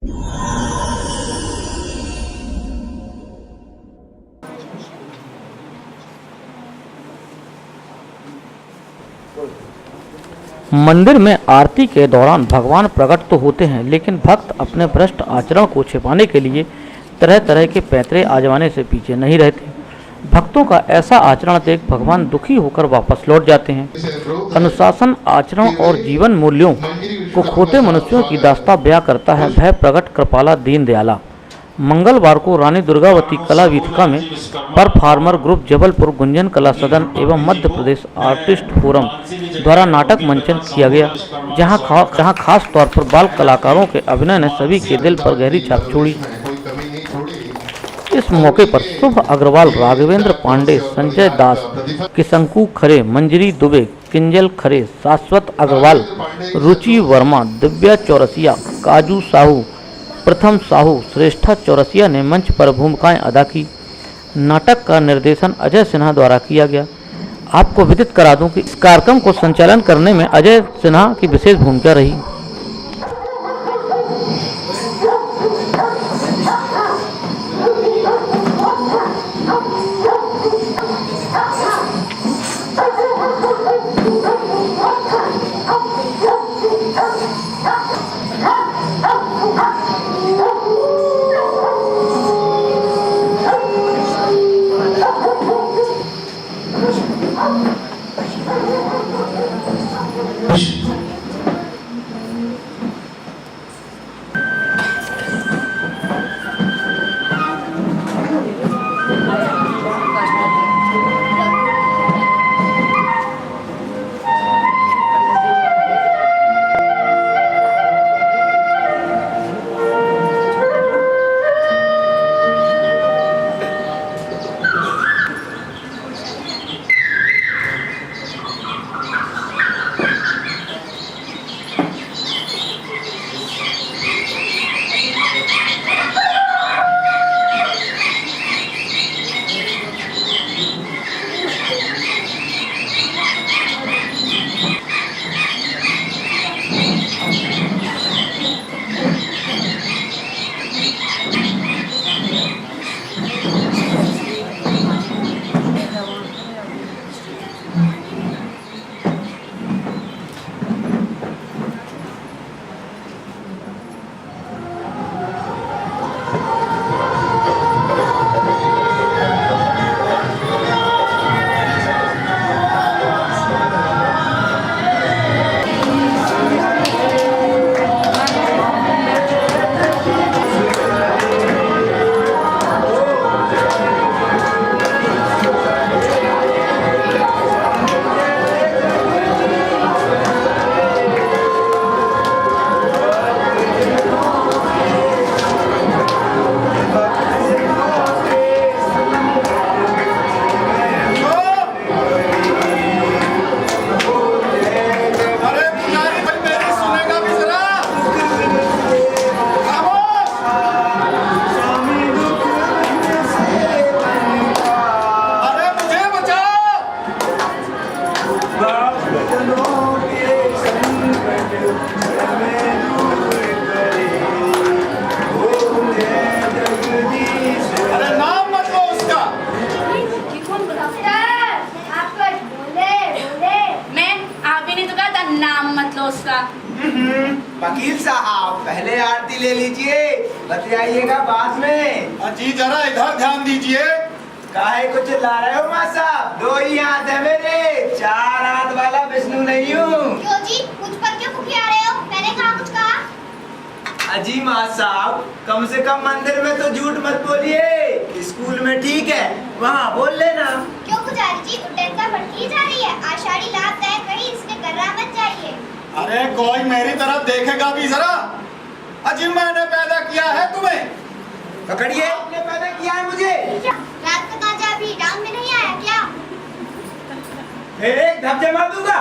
मंदिर में आरती के दौरान भगवान प्रकट तो होते हैं, लेकिन भक्त अपने भ्रष्ट आचरण को छिपाने के लिए तरह तरह के पैंतरे आजमाने से पीछे नहीं रहते। भक्तों का ऐसा आचरण देख भगवान दुखी होकर वापस लौट जाते हैं। अनुशासन, आचरण और जीवन मूल्यों को खोते मनुष्यों की दास्तां बयां करता है भय प्रकट कृपाला दीन दयाला। मंगलवार को रानी दुर्गावती कला वीथिका में परफॉर्मर ग्रुप जबलपुर गुंजन कला सदन एवं मध्य प्रदेश आर्टिस्ट फोरम द्वारा नाटक मंचन किया गया, जहां खास तौर पर बाल कलाकारों के अभिनय ने सभी के दिल पर गहरी छाप छोड़ी। इस मौके पर शुभ अग्रवाल, राघवेंद्र पांडे, संजय दास, किशंकु खरे, मंजरी दुबे, किंजल खरे, शाश्वत अग्रवाल, रुचि वर्मा, दिव्या चौरसिया, काजू साहू, प्रथम साहू, श्रेष्ठा चौरसिया ने मंच पर भूमिकाएं अदा की। नाटक का निर्देशन अजय सिन्हा द्वारा किया गया। आपको विदित करा दूं कि इस कार्यक्रम को संचालन करने में अजय सिन्हा की विशेष भूमिका रही। वकील साहब, पहले आरती ले लीजिए, बतलाइएगा बाद में। जी जरा इधर ध्यान दीजिए। काहे को चिल्ला रहे हो माँ साहब? 2 ही हाथ है मेरे, 4 हाथ वाला विष्णु नहीं हूँ। क्यों जी, मुझ पर क्यों फुकिया रहे हो? मैंने कहाँ कुछ कहा? अजी माँ साहब, कम से कम मंदिर में तो झूठ मत बोलिए। स्कूल में ठीक है, वहाँ बोल लेना। क्यों पुजारी जी, उड्डयनता बढ़ती जा रही है। आषाढ़ी लाभदायक कहीं इसमें कर्रा मत जाइए। अरे कोई मेरी तरफ देखेगा भी जरा। अजी मैंने पैदा किया है तुम्हें। पकड़िए, आपने पैदा किया है मुझे। रात का ताजा अभी डांग में नहीं आया क्या? फिर एक धब्बे मार दूंगा।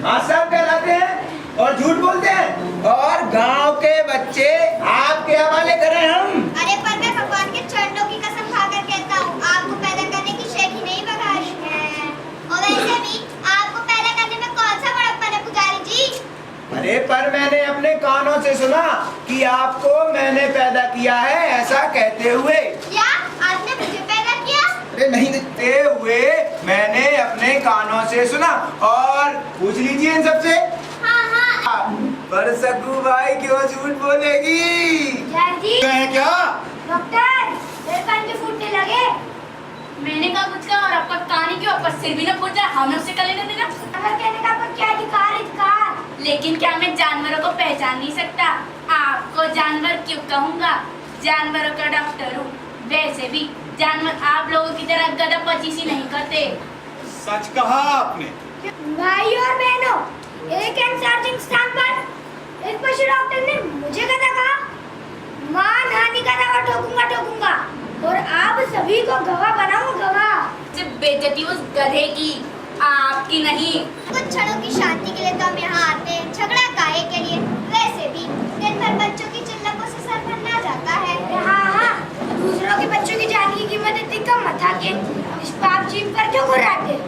माँ साहब कहलाते हैं और झूठ बोलते हैं, और गांव के बच्चे आपके हवाले करें हम। अरे पर मैं भगवान के चरणों की कसम खाकर कहता हूँ, आपको पैदा करने की शक्ति नहीं बर्दाश्त है। और वैसे भी आपको पैदा करने में कौन सा बड़प्पन है पुजारी जी? अरे पर मैंने अपने कानों से सुना कि आपको मैंने पैदा किया है ऐसा कहते हुए। क्या आपने मुझे पैदा किया? अरे नहीं, कहते हुए मैंने अपने कानों से सुना। और पूछ लीजिए इन सबसे। हाँ हाँ। पर सकू भाई क्यों झूठ बोलेगी? जी कहे क्या? डॉक्टर, मेरे कान के फूटने लगे। मैंने कहा कुछ कहा और आपका कहानी क्यों? आपका सिर भी ना फूट जाए, हमें उससे कर लेने देना। अगर कहने का आपका क्या अधिकार? लेकिन क्या मैं जानवरों को पहचान नहीं सकता? आपको जानवर क्यों कहूँगा? जानवरों का डॉक्टर हूँ। वैसे भी जानवर आप लोगों की तरह गधा पचीसी नहीं करते। सच कहा आपने। भाई और बहनों, एक चार्जिंग स्थान पर एक पशु डॉक्टर ने मुझे गधा कहा। मान हानि का दावा ठोकूंगा और आप सभी को गवाह बनाऊं, गवाह। सिर्फ बेइज्जती उस गधे की, आपकी नहीं। कुछ क्षणों की शांति के लिए तो हम यहाँ आते हैं, झगड़ा काहे के लिए? वैसे भी दिन भर बच्चों की चिल्लकों से सर भरना जाता है। हाँ, दूसरों के बच्चों की जान की कीमत इतनी कम मत आके निष्पाप जीव पर क्यों घुराते?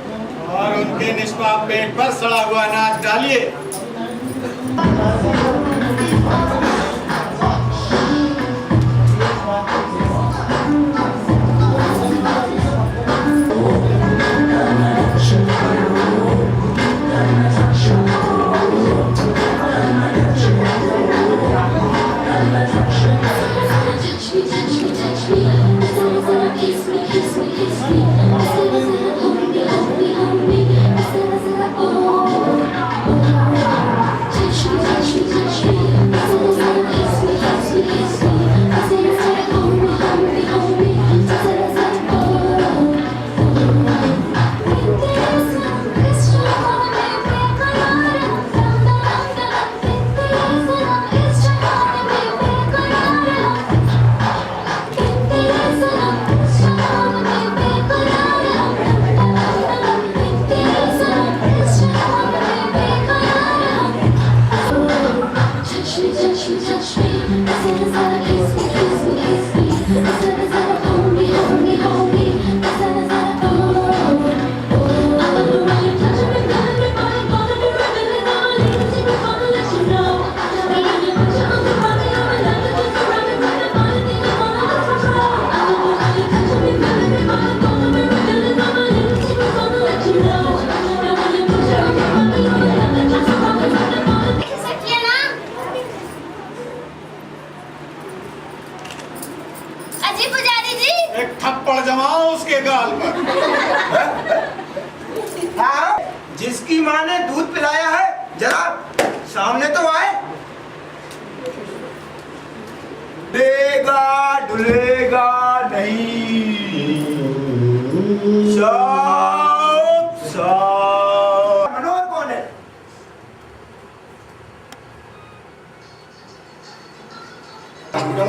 और उनके निष्पाप पेट पर सड़ा हुआ अनाज डालिए। एक थप्पड़ जमाओ उसके गाल पर। हाँ, जिसकी माँ ने दूध पिलाया है जरा सामने तो आए। डुलेगा नहीं। मनोहर कौन है?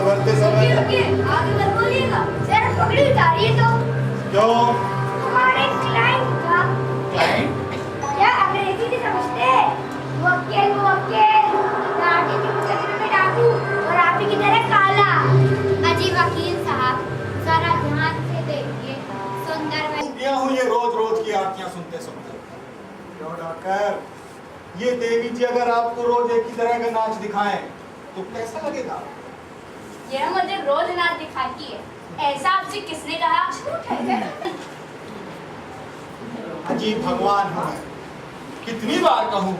भरते समय आगे मत बोलिएगा, जरा पगड़ी उतारिए तो। क्यों? हमारे क्लाइंट का क्या अंग्रेजी नहीं समझते? वो अकेल लाठी की मुकदमे में डाकू और आप ही की तरह काला। अजी वकील साहब, जरा ध्यान से देखिए। सुंदर गया हूँ ये रोज की आरतियां सुनते सुनते। क्यों डॉक्टर, ये देवी जी अगर आपको रोज एक ही तरह का नाच दिखाएं तो कैसा लगेगा? यह मुझे रोज नाच दिखाती है, ऐसा आपसे किसने कहा? अजीब भगवान हूँ मैं, कितनी बार कहूँ।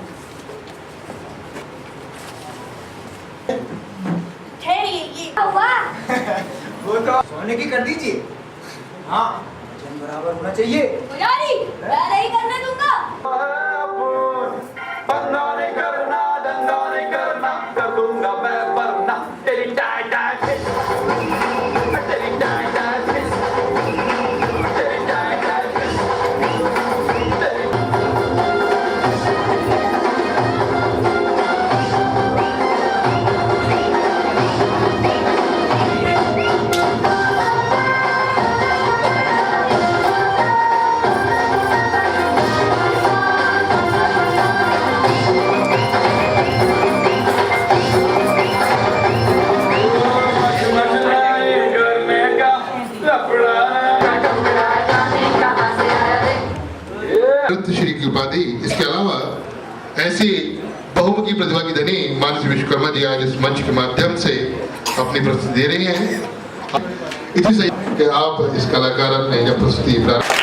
ठहरिए, हुआ वो तो सोने की कर दीजिए। हाँ, वजन बराबर होना चाहिए। पुजारी, मैं नहीं करने दूंगा। धंधा नहीं करना, कर दूंगा मैं वरना। तेरी टाई टाई फिश, तेरी टाई टाई फिश, तेरी टाई टाई फिश, तेरी श्री की उपाधि। इसके अलावा ऐसी बहुमुखी प्रतिभा की धनी सम्मान श्री विश्वकर्मा जी आज इस मंच के माध्यम से अपनी प्रस्तुति दे रही हैं। इसी से कि आप इस कलाकार अपने जब प्रस्तुति प्रारंभ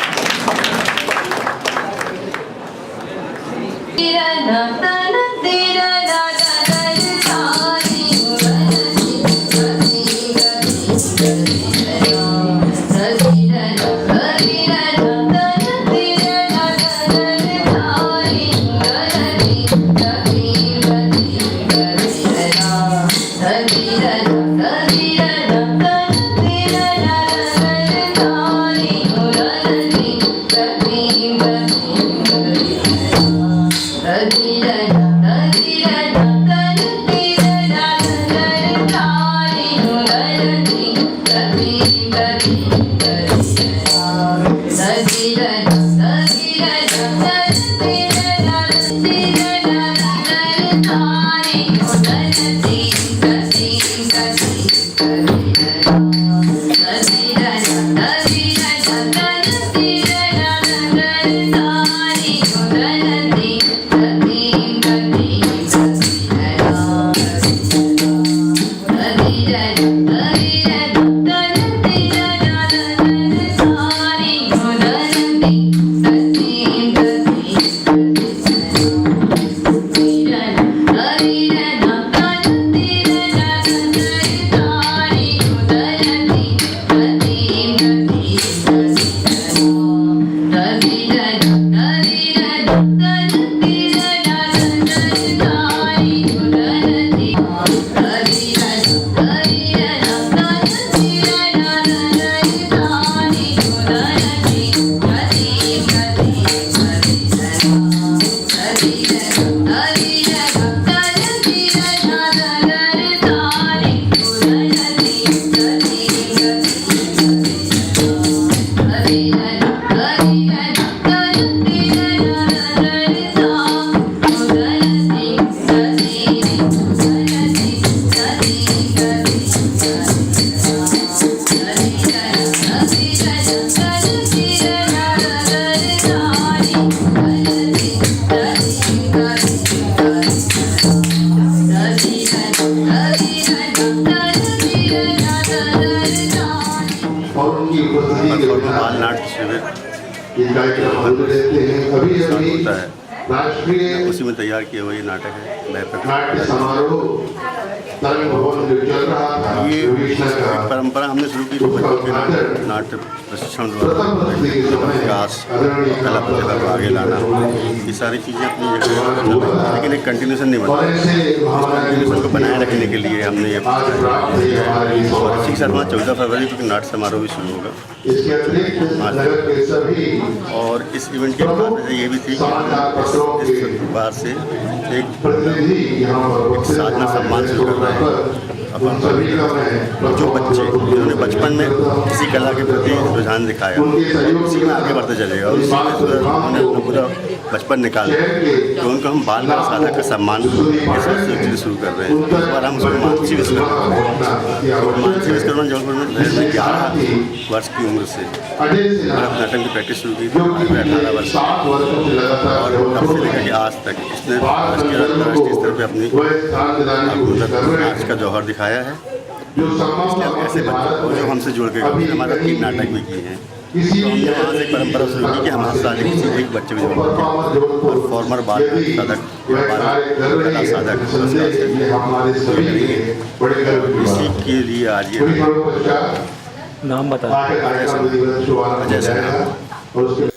उसी में तैयार किया हुआ ये नाटक है। नाट्य समारोह तरंग भवन जो चल रहा था, ये एक परंपरा हमने शुरू की बच्चों के नाट्य प्रशिक्षण द्वारा विकास, कला प्रतिभा को आगे लाना, ये सारी चीज़ें अपनी जगह, लेकिन एक कंटिन्यूशन नहीं बना। कंटिन्यूशन को बनाए रखने के लिए हमने ये और इसी के साथ 14 फरवरी को नाट्य समारोह भी शुरू होगा। और इस इवेंट के बाद ये भी थी कि इस बार से एक साधना सम्मान शुरू कर रहे हैं अपन जो बच्चे जिन्होंने बचपन में किसी कला के प्रति रुझान दिखाया उसी में आगे बढ़ते चलेगा और उसी में उन्होंने अपना पूरा बचपन निकाला तो उनको हम बाल कला साधक का सम्मान चीज़ शुरू कर रहे हैं। इस बार हम उसको मानसी विश्वकर्मा जबलपुर में 11 वर्ष की उम्र से भरतनाट्यम की प्रैक्टिस शुरू की थी 18 वर्ष और तब से लेकर के आज तक इसने राष्ट्रीय स्तर पर अपनी नाच का जौहर दिखाया है। इसलिए ऐसे बच्चों को जो हमसे जुड़ के हमारा 3 नाटक भी किए हैं तो हमने वहाँ से एक परंपरा शुरू की कि हम हर साल किसी एक बच्चे को जोड़ते हैं और फॉर्मर बाल साधक कला साधक इसी के लिए आज ये नाम बता अजय